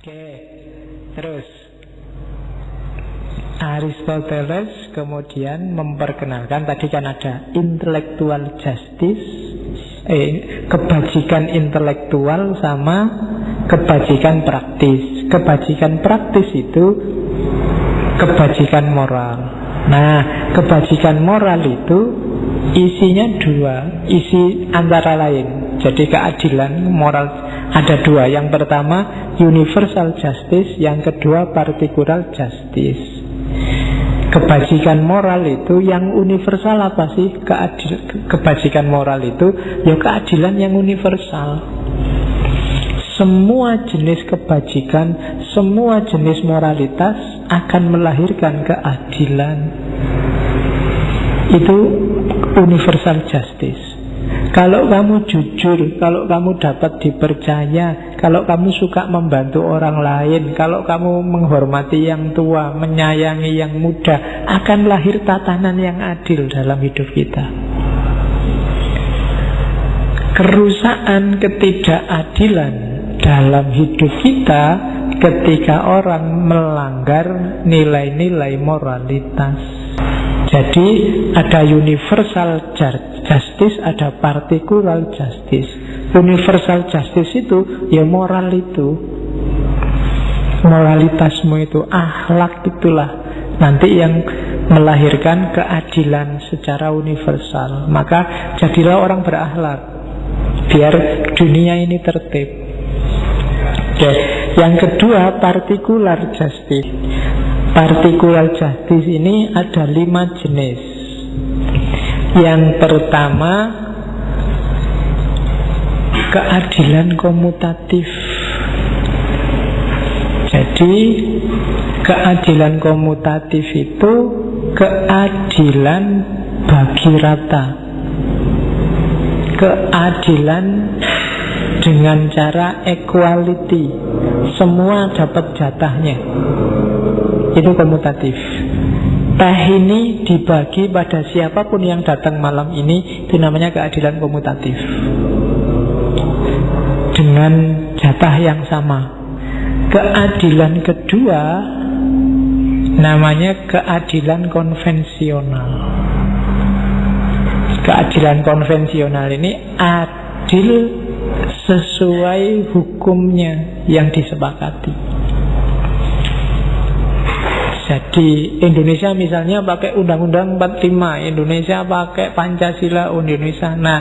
Oke, terus Aristoteles kemudian memperkenalkan, tadi kan ada intellectual justice, kebajikan intelektual sama kebajikan praktis. Kebajikan praktis itu kebajikan moral. Nah, kebajikan moral itu isinya dua, isi antara lain. Jadi keadilan moral ada dua. Yang pertama universal justice, yang kedua particular justice. Kebajikan moral itu yang universal apa sih? Kebajikan moral itu ya keadilan yang universal. Semua jenis kebajikan, semua jenis moralitas akan melahirkan keadilan. Itu universal justice. Kalau kamu jujur, kalau kamu dapat dipercaya, kalau kamu suka membantu orang lain, kalau kamu menghormati yang tua, menyayangi yang muda, akan lahir tatanan yang adil dalam hidup kita. Kerusakan, ketidakadilan dalam hidup kita ketika orang melanggar nilai-nilai moralitas. Jadi ada universal justice, ada particular justice. Universal justice itu ya moral itu, moralitasmu itu, akhlak itulah nanti yang melahirkan keadilan secara universal. Maka jadilah orang berakhlak biar dunia ini tertib. Oke. Yang kedua particular justice. Particular justice ini ada 5 jenis. Yang pertama keadilan komutatif. Jadi keadilan komutatif itu keadilan bagi rata, keadilan dengan cara equality, semua dapat jatahnya. Itu komutatif. Teh ini dibagi pada siapapun yang datang malam ini, itu namanya keadilan komutatif, dengan jatah yang sama. Keadilan kedua namanya keadilan konvensional. Keadilan konvensional ini adil sesuai hukumnya yang disepakati. Jadi Indonesia misalnya pakai Undang-Undang 45, Indonesia pakai Pancasila Indonesia. Nah,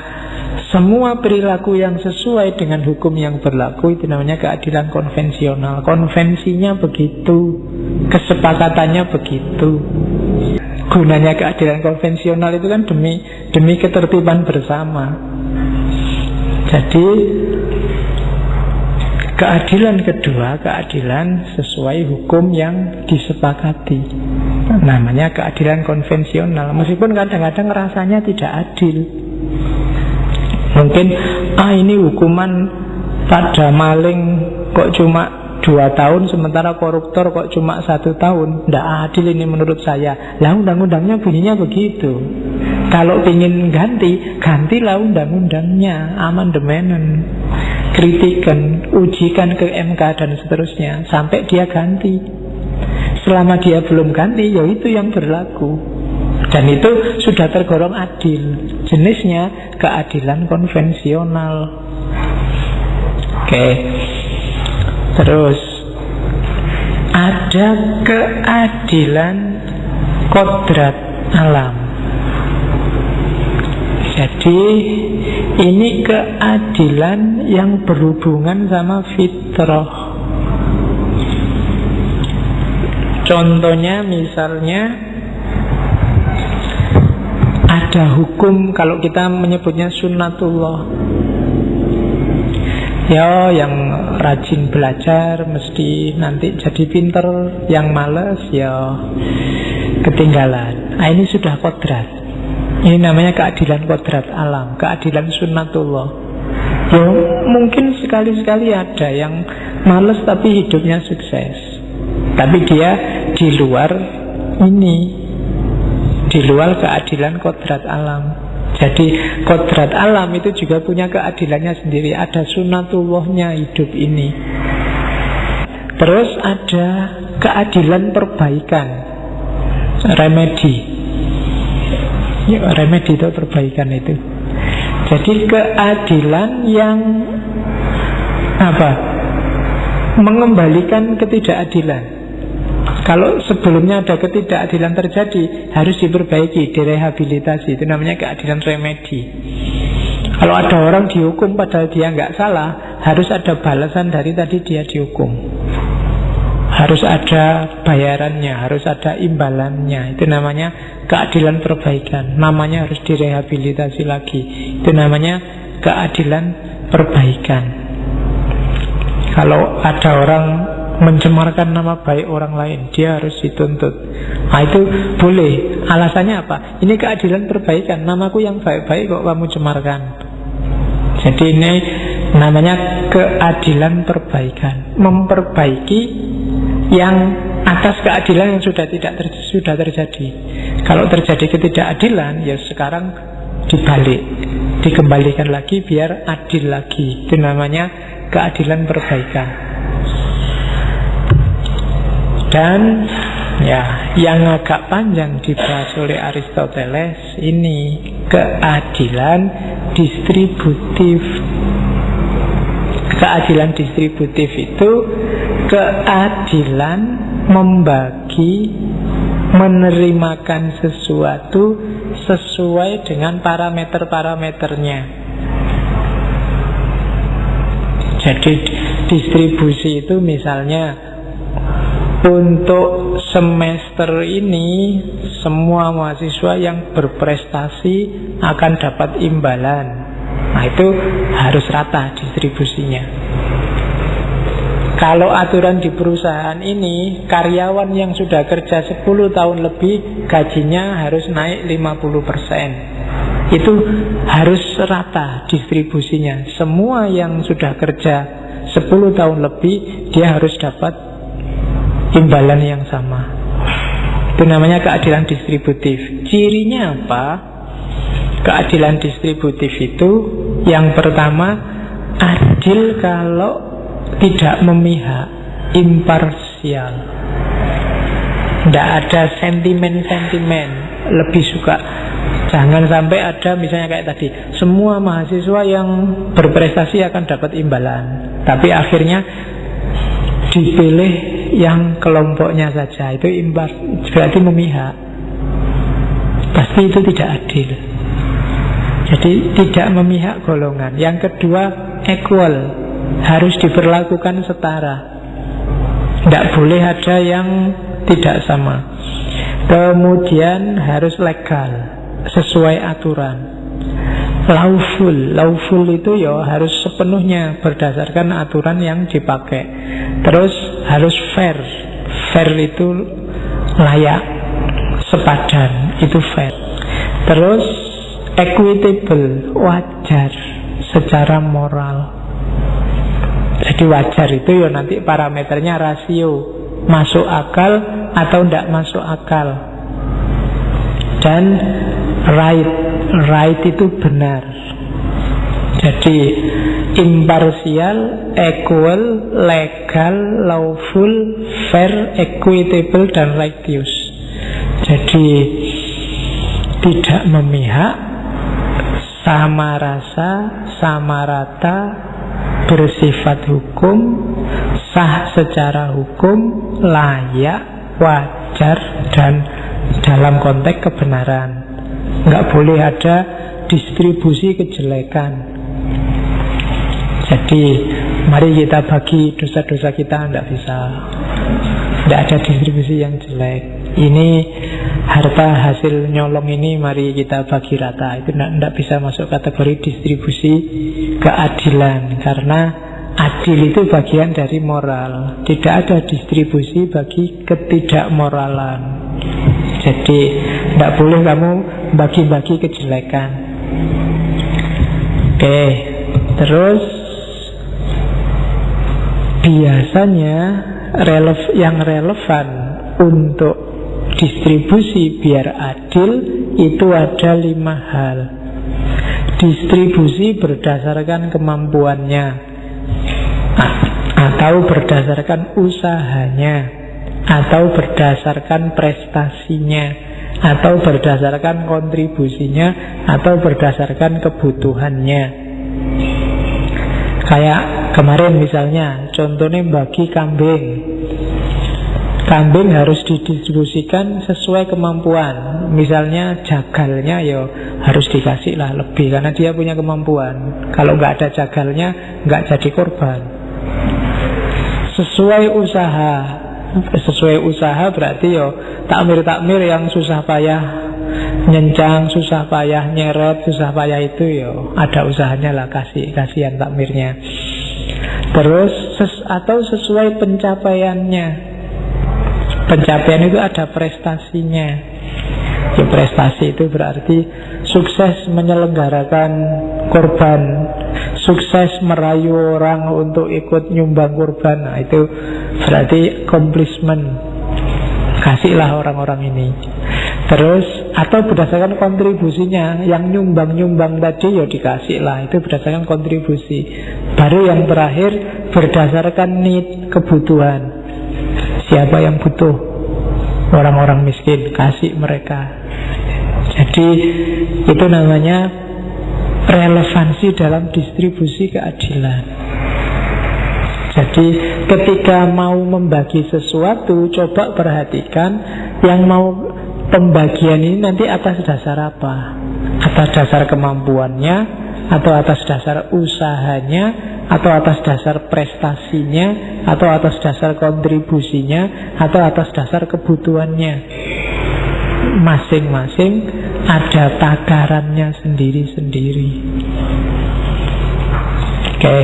semua perilaku yang sesuai dengan hukum yang berlaku itu namanya keadilan konvensional. Konvensinya begitu, kesepakatannya begitu. Gunanya keadilan konvensional itu kan demi ketertiban bersama. Jadi keadilan kedua, keadilan sesuai hukum yang disepakati, namanya keadilan konvensional. Meskipun kadang-kadang rasanya tidak adil. Mungkin ini hukuman pada maling kok cuma 2 tahun, sementara koruptor kok cuma 1 tahun. Tidak adil ini menurut saya. Lah undang-undangnya bunyinya begitu. Kalau ingin gantilah undang-undangnya, amandemen, kritikan, ujikan ke MK dan seterusnya sampai dia ganti. Selama dia belum ganti, ya itu yang berlaku. Dan itu sudah tergolong adil. Jenisnya keadilan konvensional. Oke. Terus ada keadilan kodrat alam. Jadi ini keadilan yang berhubungan sama fitrah. Contohnya misalnya ada hukum, kalau kita menyebutnya sunnatullah. Ya, yang rajin belajar mesti nanti jadi pinter, yang malas ya ketinggalan. Nah, ini sudah kodrat. Ini namanya keadilan kodrat alam, keadilan sunnatullah. Ya, mungkin sekali-sekali ada yang malas tapi hidupnya sukses. Tapi dia di luar ini, di luar keadilan kodrat alam. Jadi kodrat alam itu juga punya keadilannya sendiri. Ada sunnatullahnya hidup ini. Terus ada keadilan perbaikan, remedi. Remedi itu perbaikan itu. Jadi keadilan yang apa? Mengembalikan ketidakadilan. Kalau sebelumnya ada ketidakadilan terjadi, harus diperbaiki, direhabilitasi. Itu namanya keadilan remedi. Kalau ada orang dihukum padahal dia nggak salah, harus ada balasan dari tadi dia dihukum. Harus ada bayarannya, harus ada imbalannya. Itu namanya keadilan perbaikan. Namanya harus direhabilitasi lagi. Itu namanya keadilan perbaikan. Kalau ada orang mencemarkan nama baik orang lain, dia harus dituntut. Nah itu boleh. Alasannya apa? Ini keadilan perbaikan. Namaku yang baik-baik kok kamu cemarkan. Jadi ini namanya keadilan perbaikan. Memperbaiki yang atas keadilan yang sudah terjadi. Kalau terjadi ketidakadilan, ya sekarang dibalik, dikembalikan lagi biar adil lagi. Itu namanya keadilan perbaikan. Dan ya, yang agak panjang dibahas oleh Aristoteles ini keadilan distributif. Keadilan distributif itu keadilan membagi, menerimakan sesuatu sesuai dengan parameter-parameternya. Jadi distribusi itu misalnya untuk semester ini semua mahasiswa yang berprestasi akan dapat imbalan. Nah itu harus rata distribusinya. Kalau aturan di perusahaan ini, karyawan yang sudah kerja 10 tahun lebih, gajinya harus naik 50%. Itu harus rata distribusinya. Semua yang sudah kerja 10 tahun lebih, dia harus dapat imbalan yang sama. Itu namanya keadilan distributif. Cirinya apa? Keadilan distributif itu yang pertama, adil kalau tidak memihak, imparsial. Tidak ada sentimen-sentimen. Lebih suka, jangan sampai ada misalnya kayak tadi, semua mahasiswa yang berprestasi akan dapat imbalan, tapi akhirnya dipilih yang kelompoknya saja. Itu berarti memihak. Pasti itu tidak adil. Jadi tidak memihak golongan. Yang kedua, equal, harus diperlakukan setara. Tidak boleh ada yang tidak sama. Kemudian harus legal, sesuai aturan. Lawful itu ya harus sepenuhnya berdasarkan aturan yang dipakai. Terus harus fair. Fair itu layak, sepadan, itu fair. Terus equitable, wajar secara moral. Jadi wajar itu ya nanti parameternya rasio, masuk akal atau tidak masuk akal. Dan right itu benar. Jadi imparsial, equal, legal, lawful, fair, equitable, dan righteous. Jadi tidak memihak, sama rasa, sama rata, bersifat hukum, sah secara hukum, layak, wajar, dan dalam konteks kebenaran. Nggak boleh ada distribusi kejelekan. Jadi mari kita bagi dosa-dosa kita, tidak bisa. Tidak ada distribusi yang jelek. Ini harta hasil nyolong ini mari kita bagi rata. Itu tidak bisa masuk kategori distribusi keadilan. Karena adil itu bagian dari moral. Tidak ada distribusi bagi ketidakmoralan. Jadi tidak boleh kamu bagi-bagi kejelekan. Oke, terus biasanya yang relevan untuk distribusi biar adil itu ada 5 hal. Distribusi berdasarkan kemampuannya atau berdasarkan usahanya, atau berdasarkan prestasinya, atau berdasarkan kontribusinya, atau berdasarkan kebutuhannya. Kayak kemarin misalnya, contohnya bagi kambing. Kambing harus didistribusikan sesuai kemampuan. Misalnya jagalnya ya harus dikasih lah lebih, karena dia punya kemampuan. Kalau nggak ada jagalnya, nggak jadi korban. Sesuai usaha. Sesuai usaha berarti ya takmir-takmir yang susah payah nyencang, susah payah nyeret, susah payah itu ya ada usahanya lah, kasihan takmirnya. Terus atau sesuai pencapaiannya. Pencapaian itu ada prestasinya. Ya, prestasi itu berarti sukses menyelenggarakan korban, sukses merayu orang untuk ikut nyumbang korban. Nah, itu berarti accomplishment. Kasihlah orang-orang ini. Terus atau berdasarkan kontribusinya, yang nyumbang-nyumbang tadi ya dikasihlah, itu berdasarkan kontribusi. Baru yang terakhir berdasarkan need, kebutuhan. Siapa yang butuh? Orang-orang miskin, kasih mereka. Jadi itu namanya relevansi dalam distribusi keadilan. Jadi ketika mau membagi sesuatu, coba perhatikan yang mau pembagian ini nanti atas dasar apa? Atas dasar kemampuannya, atau atas dasar usahanya, atau atas dasar prestasinya, atau atas dasar kontribusinya, atau atas dasar kebutuhannya. Masing-masing ada takarannya sendiri-sendiri. Oke.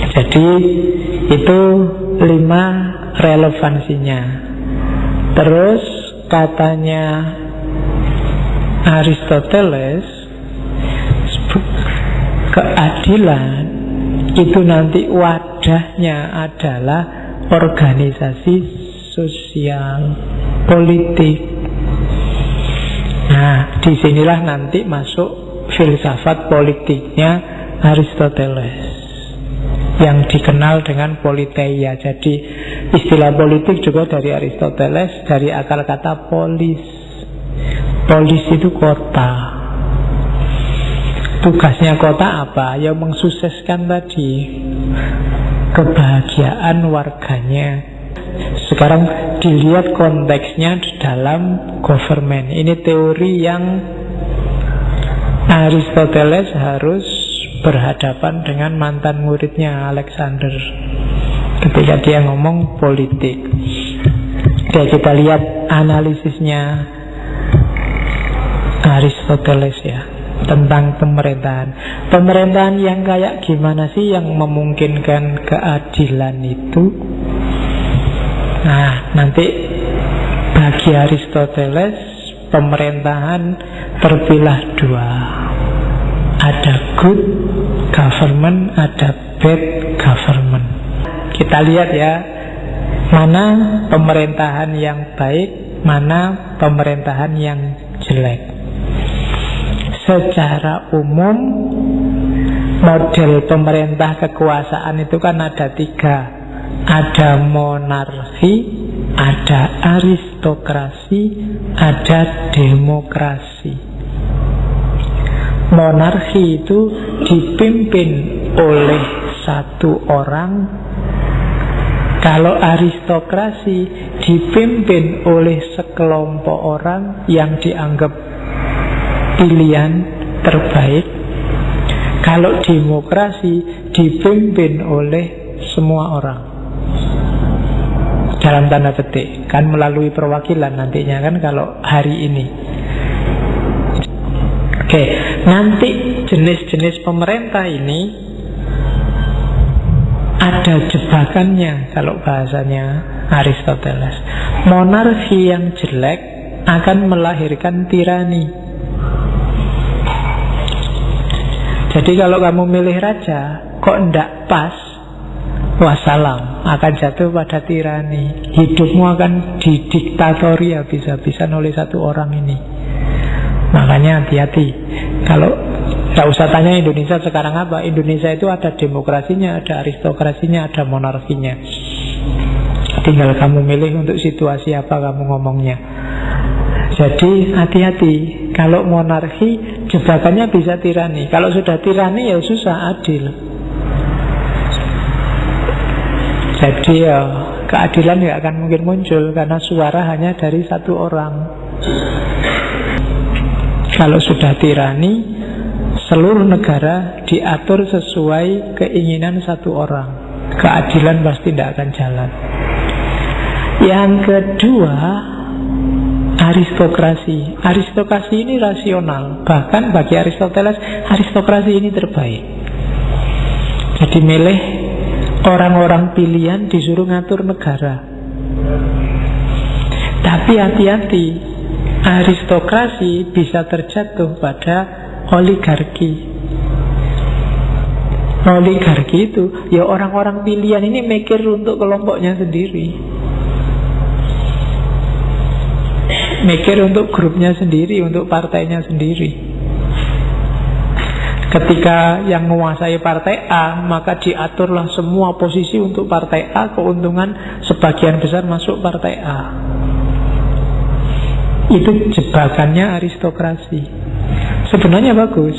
Jadi itu 5 relevansinya. Terus katanya Aristoteles, keadilan itu nanti wadahnya adalah organisasi sosial politik. Nah, disinilah nanti masuk filsafat politiknya Aristoteles yang dikenal dengan politeia. Jadi istilah politik juga dari Aristoteles, dari akar kata polis. Polis itu kota. Tugasnya kota apa? Ya mensukseskan tadi kebahagiaan warganya. Sekarang dilihat konteksnya dalam government. Ini teori yang Aristoteles harus berhadapan dengan mantan muridnya Alexander ketika dia ngomong politik. Oke, kita lihat analisisnya Aristoteles ya tentang pemerintahan. Pemerintahan yang kayak gimana sih yang memungkinkan keadilan itu? Nah, nanti bagi Aristoteles pemerintahan terpilah 2. Ada good government, ada bad government. Kita lihat ya, mana pemerintahan yang baik, mana pemerintahan yang jelek. Secara umum model pemerintah kekuasaan itu kan ada 3. Ada monarki, ada aristokrasi, ada demokrasi. Monarki itu dipimpin oleh satu orang. Kalau aristokrasi dipimpin oleh sekelompok orang yang dianggap pilihan terbaik. Kalau demokrasi dipimpin oleh semua orang, dalam tanda petik, kan melalui perwakilan nantinya kan kalau hari ini. Oke, nanti jenis-jenis pemerintah ini ada jebakannya kalau bahasanya Aristoteles. Monarki yang jelek akan melahirkan tirani. Jadi kalau kamu milih raja, kok ndak pas, wassalam, akan jatuh pada tirani. Hidupmu akan didiktatori habis-habisan oleh satu orang ini. Makanya hati-hati. Kalau Tidak usah tanya Indonesia sekarang apa. Indonesia itu ada demokrasinya, ada aristokrasinya, ada monarkinya. Tinggal kamu milih untuk situasi apa kamu ngomongnya. Jadi hati-hati. Kalau monarki jebakannya bisa tirani. Kalau sudah tirani ya susah adil. Jadi ya keadilan tidak akan mungkin muncul karena suara hanya dari satu orang. Kalau sudah tirani, seluruh negara diatur sesuai keinginan satu orang. Keadilan pasti tidak akan jalan. Yang kedua, aristokrasi. Aristokrasi ini rasional. Bahkan bagi Aristoteles, aristokrasi ini terbaik. Jadi milih orang-orang pilihan disuruh ngatur negara. Tapi hati-hati, aristokrasi bisa terjatuh pada oligarki. Oligarki itu ya orang-orang pilihan ini mikir untuk kelompoknya sendiri, mikir untuk grupnya sendiri, untuk partainya sendiri. Ketika yang menguasai partai A, maka diaturlah semua posisi untuk partai A, keuntungan sebagian besar masuk partai A. Itu jebakannya aristokrasi. Sebenarnya bagus.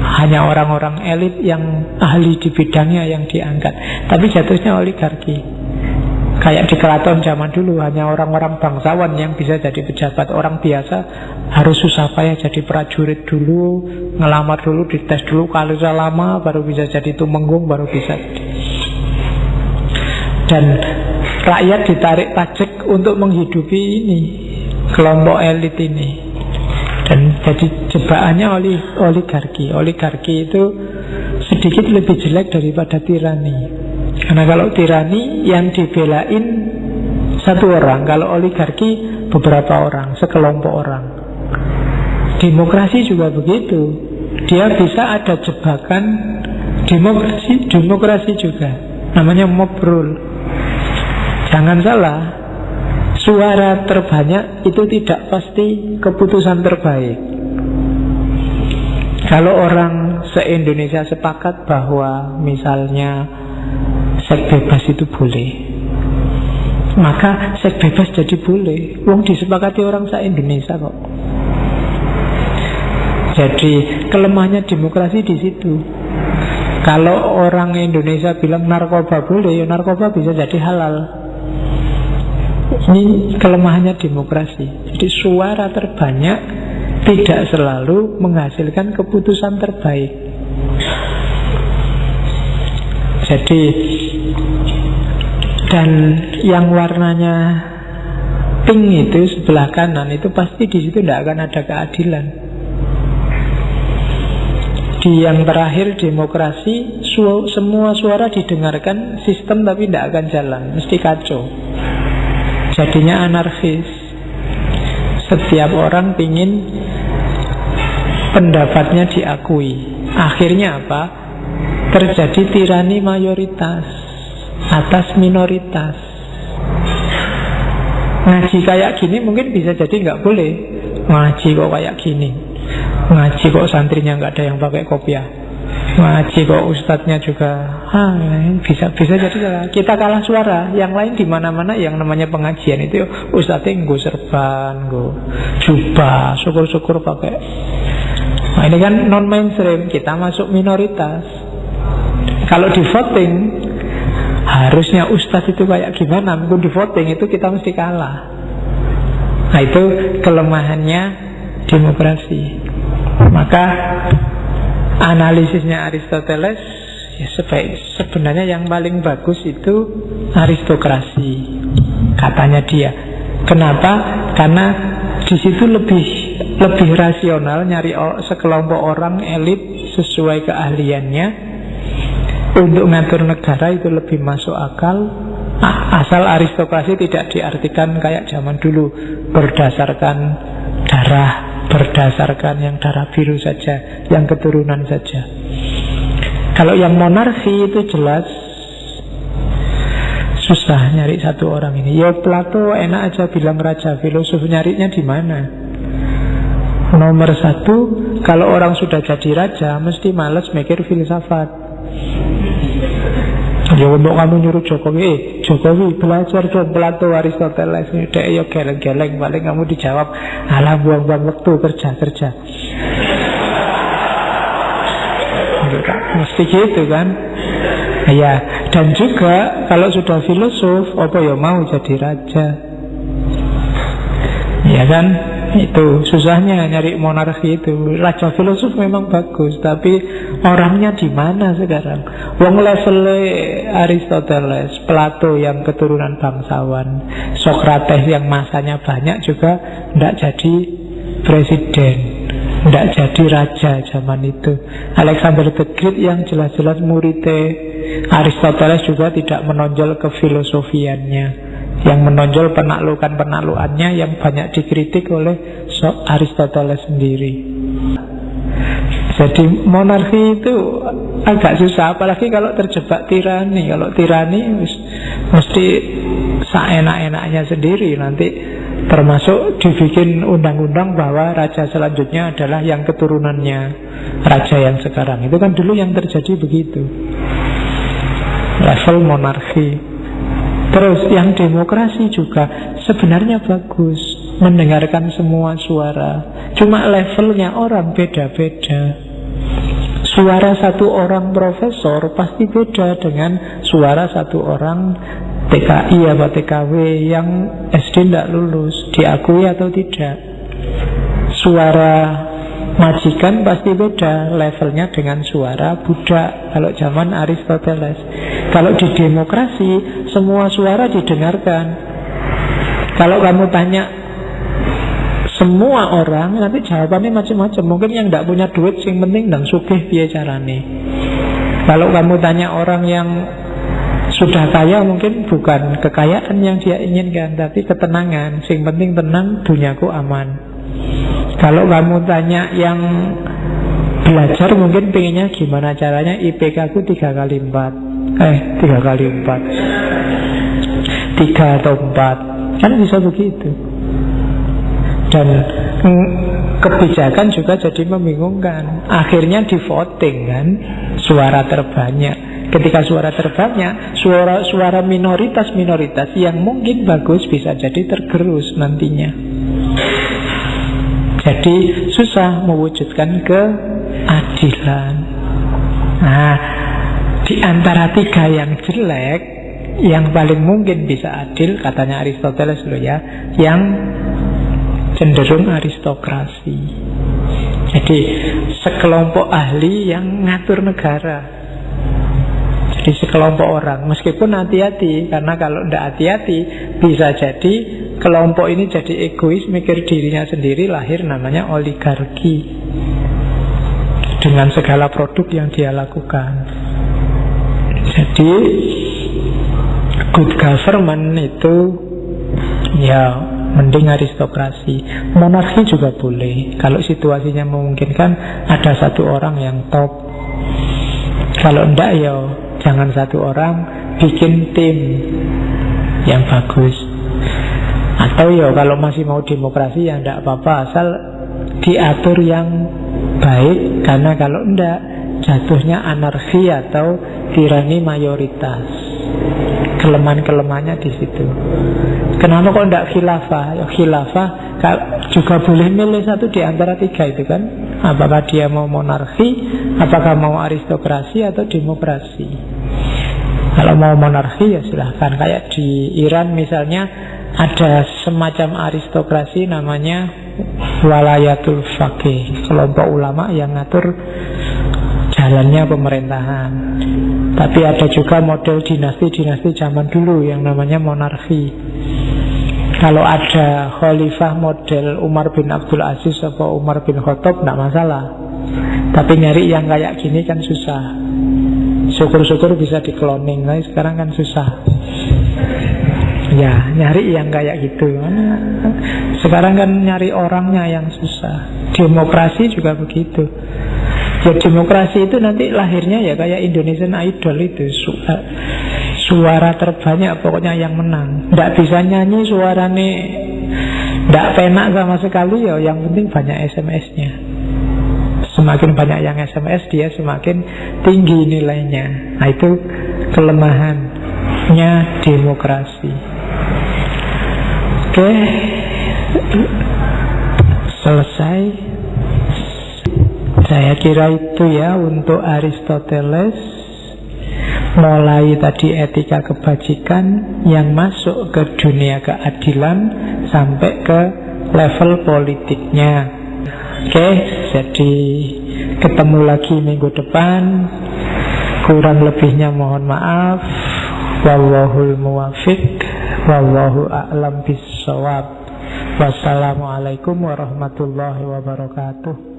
Hanya orang-orang elit yang ahli di bidangnya yang diangkat. Tapi jatuhnya oligarki. Kayak di keraton zaman dulu, hanya orang-orang bangsawan yang bisa jadi pejabat. Orang biasa harus susah payah jadi prajurit dulu, ngelamar dulu, dites dulu, kali lama baru bisa jadi tumenggung, baru bisa. Dan rakyat ditarik pajak untuk menghidupi ini, kelompok elit ini. Dan jadi jebakannya oligarki. Oligarki itu sedikit lebih jelek daripada tirani. Karena kalau tirani yang dibelain satu orang, kalau oligarki beberapa orang, sekelompok orang. Demokrasi juga begitu. Dia bisa ada jebakan demokrasi juga. Namanya mob rule. Jangan salah, suara terbanyak itu tidak pasti keputusan terbaik. Kalau orang se-Indonesia sepakat bahwa misalnya seks bebas itu boleh, maka seks bebas jadi boleh. Wong disepakati orang se-Indonesia kok. Jadi kelemahannya demokrasi di situ. Kalau orang Indonesia bilang narkoba boleh, ya narkoba bisa jadi halal. Ini kelemahannya demokrasi. Jadi suara terbanyak tidak selalu menghasilkan keputusan terbaik. Jadi, dan yang warnanya pink itu sebelah kanan itu pasti di situ tidak akan ada keadilan. Di yang terakhir demokrasi, semua suara didengarkan, sistem tapi tidak akan jalan, mesti kacau. Jadinya anarkis. Setiap orang pingin pendapatnya diakui. Akhirnya apa? Terjadi tirani mayoritas atas minoritas. Ngaji kayak gini mungkin bisa jadi nggak boleh. Ngaji kok kayak gini, ngaji kok santrinya nggak ada yang pakai kopiah, ngaji kok ustadznya juga bisa jadi kita kalah suara. Yang lain di mana-mana yang namanya pengajian itu ustadznya nggo serban, nggo jubah, syukur-syukur pakai. Nah ini kan non mainstream, kita masuk minoritas. Kalau di voting harusnya ustadz itu kayak gimana, mungkin di voting itu kita mesti kalah. Nah itu kelemahannya demokrasi. Maka analisisnya Aristoteles ya sebenarnya yang paling bagus itu aristokrasi, katanya dia. Kenapa? Karena di situ lebih rasional, nyari sekelompok orang elit sesuai keahliannya. Untuk ngatur negara itu lebih masuk akal. Asal aristokrasi tidak diartikan kayak zaman dulu berdasarkan darah, berdasarkan yang darah biru saja, yang keturunan saja. Kalau yang monarki itu jelas susah nyari satu orang ini. Ya Plato enak aja bilang raja, filosof nyarinya di mana? Nomor satu, kalau orang sudah jadi raja mesti males mikir filsafat. Ya untuk kamu nyuruh Jokowi, Jokowi belajar dong Plato, Aristoteles. Dek ya geleng-geleng, paling kamu dijawab, alah buang-buang waktu, kerja. Mesti gitu kan. Ya, dan juga kalau sudah filosof, apa ya mau jadi raja. Ya kan, itu susahnya nyari monarki itu. Raja filosof memang bagus, tapi orangnya di mana sekarang? Wong levelnya Aristoteles, Plato yang keturunan bangsawan, Socrates yang masanya banyak juga tidak jadi presiden, tidak jadi raja zaman itu. Alexander the Great yang jelas-jelas muridnya Aristoteles juga tidak menonjol kefilosofiannya. Yang menonjol penaklukan-penaklukannya yang banyak dikritik oleh Aristoteles sendiri. Jadi monarki itu agak susah, apalagi kalau terjebak tirani. Kalau tirani mesti seenak-enaknya sendiri. Nanti termasuk dibikin undang-undang bahwa raja selanjutnya adalah yang keturunannya raja yang sekarang. Itu kan dulu yang terjadi begitu. Level monarki. Terus yang demokrasi juga sebenarnya bagus, mendengarkan semua suara. Cuma levelnya orang beda-beda. Suara satu orang profesor pasti beda dengan suara satu orang TKI atau TKW yang SD tidak lulus, diakui atau tidak. Suara majikan pasti beda levelnya dengan suara budak kalau zaman Aristoteles. Kalau di demokrasi semua suara didengarkan. Kalau kamu tanya semua orang, nanti jawabannya macam-macam. Mungkin yang tidak punya duit yang penting dan sugih piye carane. Kalau kamu tanya orang yang sudah kaya, mungkin bukan kekayaan yang dia inginkan, tapi ketenangan. Yang penting tenang, duniaku aman. Kalau kamu tanya yang belajar, mungkin pengennya gimana caranya IPK ku 3 kali 4. 3 kali 4, 3 atau 4. Kan bisa begitu. Dan kebijakan juga jadi membingungkan. Akhirnya di voting kan, suara terbanyak. Ketika suara terbanyak, suara minoritas yang mungkin bagus bisa jadi tergerus nantinya. Jadi susah mewujudkan keadilan. Nah, di antara 3 yang jelek, yang paling mungkin bisa adil, katanya Aristoteles loh ya, yang cenderung aristokrasi. Jadi sekelompok ahli yang ngatur negara. Jadi sekelompok orang, meskipun hati-hati, karena kalau tidak hati-hati bisa jadi kelompok ini jadi egois, mikir dirinya sendiri, lahir namanya oligarki dengan segala produk yang dia lakukan. Jadi good government itu ya mending aristokrasi. Monarki juga boleh kalau situasinya memungkinkan, ada satu orang yang top. Kalau enggak ya jangan satu orang, bikin tim yang bagus. Atau ya kalau masih mau demokrasi ya enggak apa-apa, asal diatur yang baik. Karena kalau enggak jatuhnya anarki atau tirani mayoritas. Kelemahan-kelemahannya di situ. Kenapa kok enggak khilafah? Ya khilafah juga boleh milih satu di antara 3 itu kan. Apakah dia mau monarki, apakah mau aristokrasi atau demokrasi. Kalau mau monarki ya silahkan. Kayak di Iran misalnya ada semacam aristokrasi namanya walayatul faqih, kelompok ulama yang ngatur jalannya pemerintahan. Tapi ada juga model dinasti-dinasti zaman dulu yang namanya monarki. Kalau ada khalifah model Umar bin Abdul Aziz atau Umar bin Khattab, tidak masalah. Tapi nyari yang kayak gini kan susah. Syukur-syukur bisa di-cloning, nah, sekarang kan susah. Ya, nyari yang kayak gitu. Sekarang kan nyari orangnya yang susah. Demokrasi juga begitu. Ya demokrasi itu nanti lahirnya ya kayak Indonesian Idol itu, suara terbanyak pokoknya yang menang. Tidak bisa nyanyi suaranya Tidak penak sama sekali ya, yang penting banyak SMS-nya. Semakin banyak yang SMS, dia semakin tinggi nilainya. Nah, itu kelemahannya demokrasi. Oke, selesai. Saya kira itu ya untuk Aristoteles. Mulai tadi etika kebajikan yang masuk ke dunia keadilan sampai ke level politiknya. Oke, jadi ketemu lagi minggu depan. Kurang lebihnya mohon maaf. Wallahul muwafiq, wallahu a'lam bissawab. Wassalamualaikum warahmatullahi wabarakatuh.